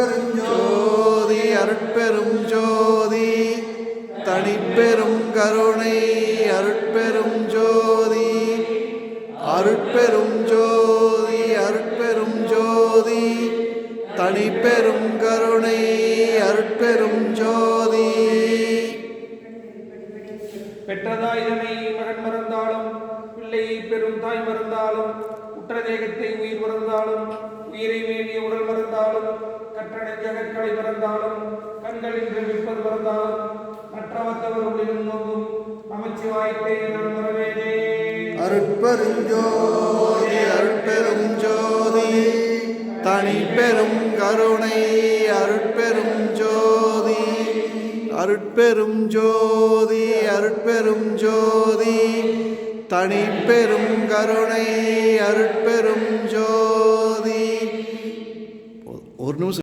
அருட்பெருஞ்சோதி அருட்பெரும் ஜோதி தனிப்பெரும் கருணை அருட்பெரும் ஜோதி அருட்பெரும் ஜோதி அருட்பெரும் ஜோதி தனிப்பெரும் கருணை அருட்பெரும் ஜோதி. பெற்றதாய் இதனை மகன் மறந்தாலும் பிள்ளையை பெரும் தாய் மறந்தாலும் உற்ற தேகத்தை உயிர் மறந்தாலும் உயிரை வேண்டிய உடல் மறந்தாலும் கற்றனை ஜகற்களை மறந்தாலும் கண்களில் விற்பது மறந்தாலும் மற்றவத்தவர்களுடன் நோக்கும் அமைச்சுவாய்ப்பை நான் மறவேனே. அருட்பெருஞ்சோதி அருட்பெரும் ஜோதி தனிப்பெரும் கருணை அருட்பெரும் ஜோதி அருட்பெரும் ஜோதி அருட்பெரும் ஜோதி தனிப்பெரும் கருணை அருட்பெரும் ஜோதி. ஒரு நிமிஷம்.